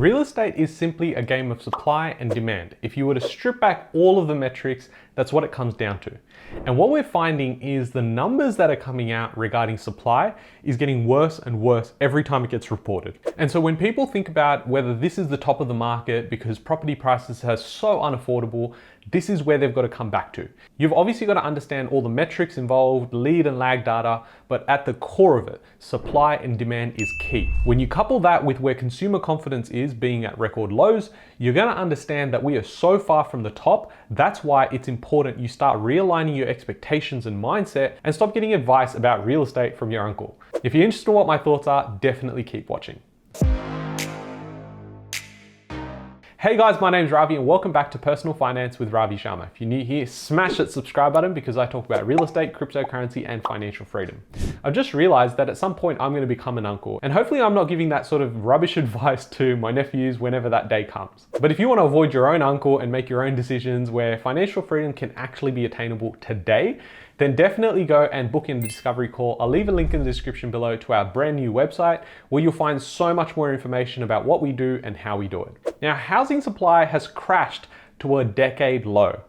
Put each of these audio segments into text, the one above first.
Real estate is simply a game of supply and demand. If you were to strip back all of the metrics, that's what it comes down to. And what we're finding is the numbers that are coming out regarding supply is getting worse and worse every time it gets reported. And so when people think about whether this is the top of the market because property prices are so unaffordable, this is where they've got to come back to. You've obviously got to understand all the metrics involved, lead and lag data, but at the core of it, supply and demand is key. When you couple that with where consumer confidence is being at record lows, you're going to understand that we are so far from the top. That's why it's important you start realigning your expectations and mindset and stop getting advice about real estate from your uncle. If you're interested in what my thoughts are, definitely keep watching. Hey guys, my name's Ravi and welcome back to Personal Finance with Ravi Sharma. If you're new here, smash that subscribe button because I talk about real estate, cryptocurrency, and financial freedom. I've just realized that at some point I'm going to become an uncle, and hopefully I'm not giving that sort of rubbish advice to my nephews whenever that day comes. But if you want to avoid your own uncle and make your own decisions where financial freedom can actually be attainable today, then definitely go and book in the discovery call. I'll leave a link in the description below to our brand new website where you'll find so much more information about what we do and how we do it. Now, housing supply has crashed to a decade low.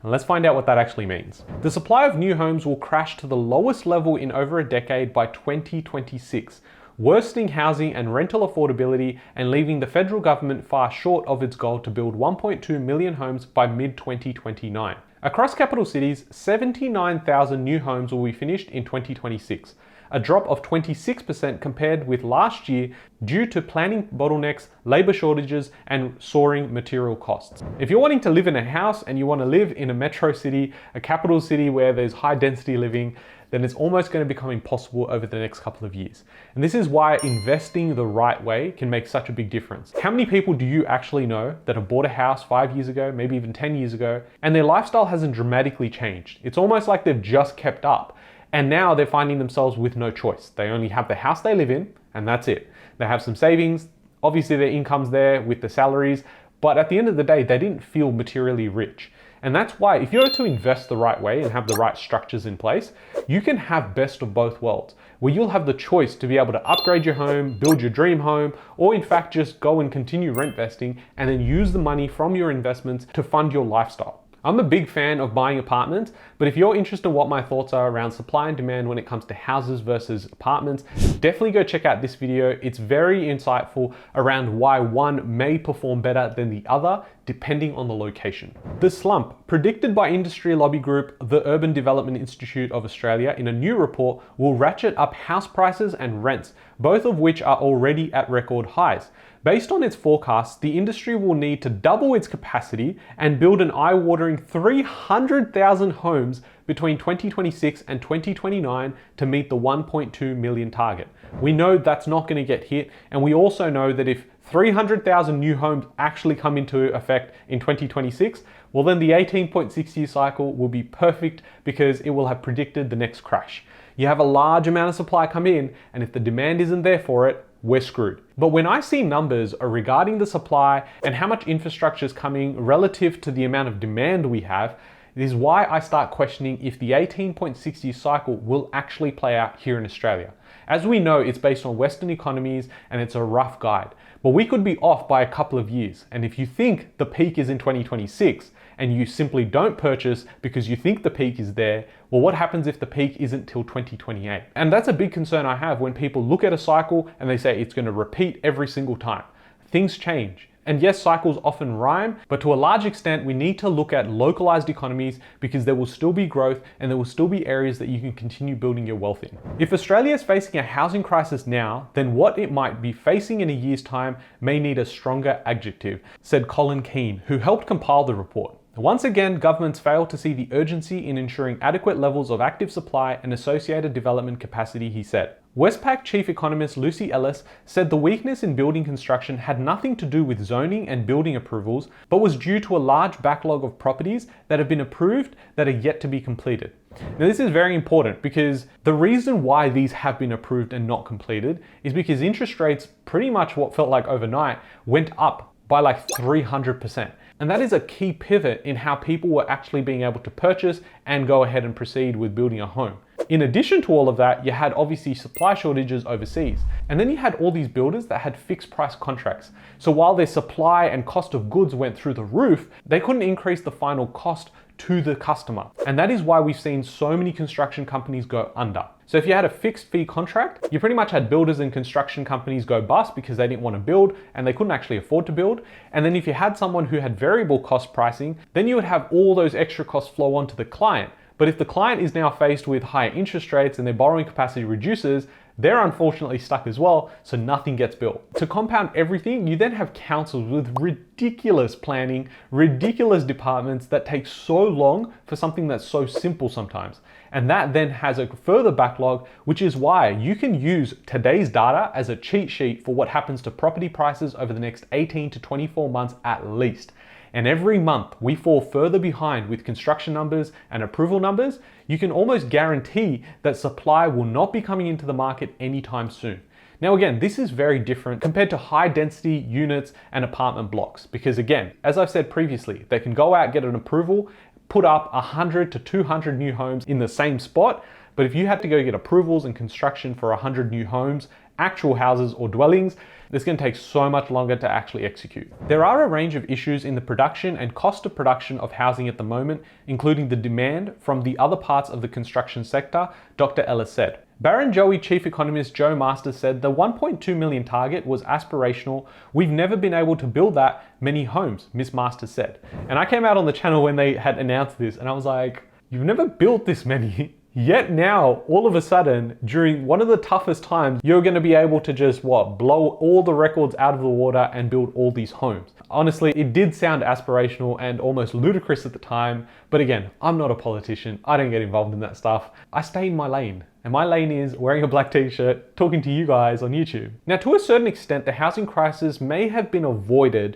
And let's find out what that actually means. The supply of new homes will crash to the lowest level in over a decade by 2026, worsening housing and rental affordability and leaving the federal government far short of its goal to build 1.2 million homes by mid-2029. Across capital cities, 79,000 new homes will be finished in 2026, a drop of 26% compared with last year due to planning bottlenecks, labor shortages, and soaring material costs. If you're wanting to live in a house and you want to live in a metro city, a capital city where there's high density living, then it's almost going to become impossible over the next couple of years. And this is why investing the right way can make such a big difference. How many people do you actually know that have bought a house 5 years ago, maybe even 10 years ago, and their lifestyle hasn't dramatically changed? It's almost like they've just kept up. And now they're finding themselves with no choice. They only have the house they live in, and that's it. They have some savings. Obviously their income's there with the salaries, but at the end of the day, they didn't feel materially rich. And that's why if you're to invest the right way and have the right structures in place, you can have best of both worlds, where you'll have the choice to be able to upgrade your home, build your dream home, or in fact just go and continue rent investing and then use the money from your investments to fund your lifestyle. I'm a big fan of buying apartments, but if you're interested in what my thoughts are around supply and demand when it comes to houses versus apartments, definitely go check out this video. It's very insightful around why one may perform better than the other, depending on the location. The slump, predicted by industry lobby group, the Urban Development Institute of Australia, in a new report, will ratchet up house prices and rents, both of which are already at record highs. Based on its forecasts, the industry will need to double its capacity and build an eye-watering 300,000 homes between 2026 and 2029 to meet the 1.2 million target. We know that's not going to get hit, and we also know that if 300,000 new homes actually come into effect in 2026, well then the 18.6 year cycle will be perfect because it will have predicted the next crash. You have a large amount of supply come in, and if the demand isn't there for it, we're screwed. But when I see numbers regarding the supply and how much infrastructure is coming relative to the amount of demand we have, it is why I start questioning if the 18.6 year cycle will actually play out here in Australia. As we know, it's based on Western economies and it's a rough guide, but we could be off by a couple of years. And if you think the peak is in 2026 and you simply don't purchase because you think the peak is there, well, what happens if the peak isn't till 2028? And that's a big concern I have when people look at a cycle and they say it's going to repeat every single time. Things change. And yes, cycles often rhyme, but to a large extent, we need to look at localized economies because there will still be growth and there will still be areas that you can continue building your wealth in. If Australia is facing a housing crisis now, then what it might be facing in a year's time may need a stronger adjective, said Colin Keane, who helped compile the report. Once again, governments fail to see the urgency in ensuring adequate levels of active supply and associated development capacity, he said. Westpac chief economist Lucy Ellis said the weakness in building construction had nothing to do with zoning and building approvals, but was due to a large backlog of properties that have been approved that are yet to be completed. Now, this is very important because the reason why these have been approved and not completed is because interest rates, pretty much what felt like overnight, went up by like 300%. And that is a key pivot in how people were actually being able to purchase and go ahead and proceed with building a home. In addition to all of that, you had obviously supply shortages overseas. And then you had all these builders that had fixed price contracts. So while their supply and cost of goods went through the roof, they couldn't increase the final cost to the customer. And that is why we've seen so many construction companies go under. So if you had a fixed fee contract, you pretty much had builders and construction companies go bust because they didn't want to build and they couldn't actually afford to build. And then if you had someone who had variable cost pricing, then you would have all those extra costs flow onto the client. But if the client is now faced with higher interest rates and their borrowing capacity reduces, they're unfortunately stuck as well, so nothing gets built. To compound everything, you then have councils with ridiculous planning, ridiculous departments that take so long for something that's so simple sometimes. And that then has a further backlog, which is why you can use today's data as a cheat sheet for what happens to property prices over the next 18 to 24 months at least. And every month we fall further behind with construction numbers and approval numbers, you can almost guarantee that supply will not be coming into the market anytime soon. Now again, this is very different compared to high density units and apartment blocks, because again, as I've said previously, they can go out, get an approval, put up 100 to 200 new homes in the same spot. But if you had to go get approvals and construction for 100 new homes, actual houses or dwellings, it's going to take so much longer to actually execute. There are a range of issues in the production and cost of production of housing at the moment, including the demand from the other parts of the construction sector, Dr. Ellis said. Barrenjoey chief economist Joe Masters said the 1.2 million target was aspirational. We've never been able to build that many homes, Ms. Masters said. And I came out on the channel when they had announced this and I was like, you've never built this many. Yet now, all of a sudden, during one of the toughest times, you're going to be able to just, blow all the records out of the water and build all these homes. Honestly, it did sound aspirational and almost ludicrous at the time. But again, I'm not a politician. I don't get involved in that stuff. I stay in my lane. And my lane is wearing a black t-shirt, talking to you guys on YouTube. Now, to a certain extent, the housing crisis may have been avoided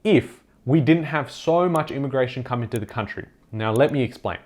if we didn't have so much immigration come into the country. Now, let me explain.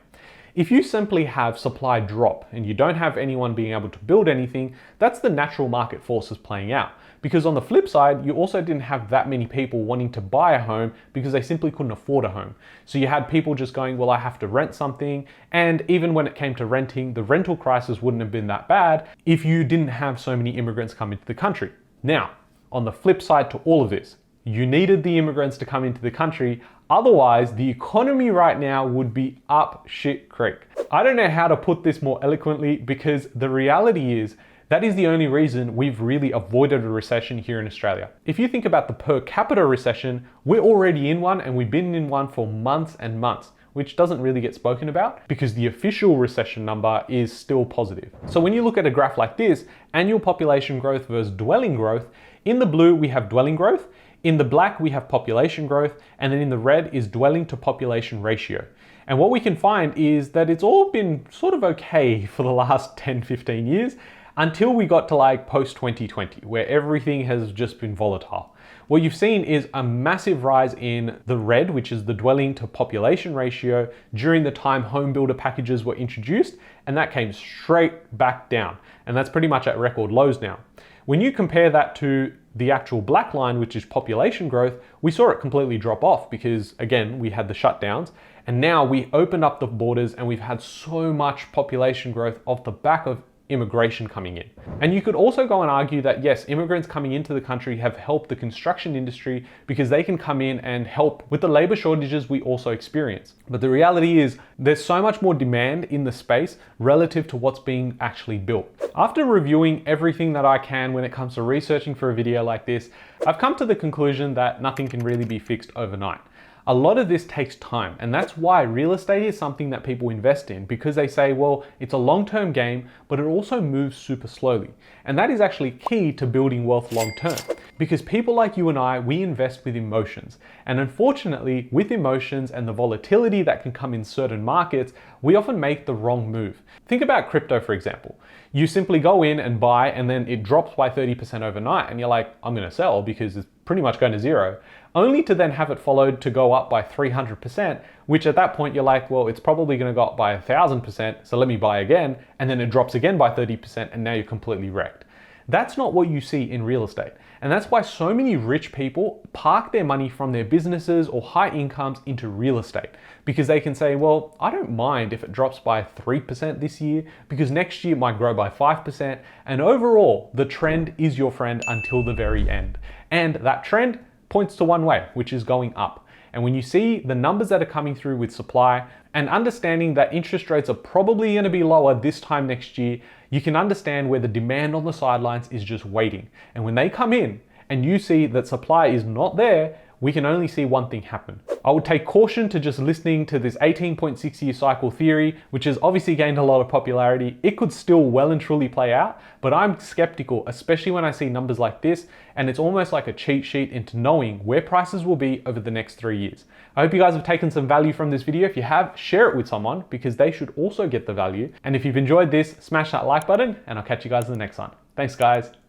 If you simply have supply drop and you don't have anyone being able to build anything, that's the natural market forces playing out. Because on the flip side, you also didn't have that many people wanting to buy a home because they simply couldn't afford a home. So you had people just going, well, I have to rent something. And even when it came to renting, the rental crisis wouldn't have been that bad if you didn't have so many immigrants come into the country. Now, on the flip side to all of this, you needed the immigrants to come into the country. Otherwise, the economy right now would be up shit creek. I don't know how to put this more eloquently because the reality is that is the only reason we've really avoided a recession here in Australia. If you think about the per capita recession, we're already in one and we've been in one for months and months, which doesn't really get spoken about because the official recession number is still positive. So when you look at a graph like this, annual population growth versus dwelling growth, in the blue we have dwelling growth, in the black, we have population growth, and then in the red is dwelling to population ratio. And what we can find is that it's all been sort of okay for the last 10, 15 years until we got to like post 2020, where everything has just been volatile. What you've seen is a massive rise in the red, which is the dwelling to population ratio during the time home builder packages were introduced, and that came straight back down. And that's pretty much at record lows now. When you compare that to the actual black line, which is population growth, we saw it completely drop off because, again, we had the shutdowns. And now we opened up the borders and we've had so much population growth off the back of immigration coming in. And you could also go and argue that yes, immigrants coming into the country have helped the construction industry because they can come in and help with the labor shortages we also experience. But the reality is there's so much more demand in the space relative to what's being actually built. After reviewing everything that I can when it comes to researching for a video like this, I've come to the conclusion that nothing can really be fixed overnight. A lot of this takes time, and that's why real estate is something that people invest in, because they say, well, it's a long-term game, but it also moves super slowly. And that is actually key to building wealth long-term, because people like you and I, we invest with emotions. And unfortunately, with emotions and the volatility that can come in certain markets, we often make the wrong move. Think about crypto, for example. You simply go in and buy, and then it drops by 30% overnight, and you're like, I'm gonna sell because it's pretty much going to zero, only to then have it followed to go up by 300%, which at that point you're like, well, it's probably going to go up by 1,000%, so let me buy again, and then it drops again by 30%, and now you're completely wrecked. That's not what you see in real estate. And that's why so many rich people park their money from their businesses or high incomes into real estate, because they can say, well, I don't mind if it drops by 3% this year, because next year it might grow by 5%. And overall, the trend is your friend until the very end. And that trend points to one way, which is going up. And when you see the numbers that are coming through with supply and understanding that interest rates are probably going to be lower this time next year, you can understand where the demand on the sidelines is just waiting. And when they come in and you see that supply is not there, we can only see one thing happen. I would take caution to just listening to this 18.6 year cycle theory, which has obviously gained a lot of popularity. It could still well and truly play out, but I'm skeptical, especially when I see numbers like this, and it's almost like a cheat sheet into knowing where prices will be over the next 3 years. I hope you guys have taken some value from this video. If you have, share it with someone because they should also get the value. And if you've enjoyed this, smash that like button and I'll catch you guys in the next one. Thanks guys.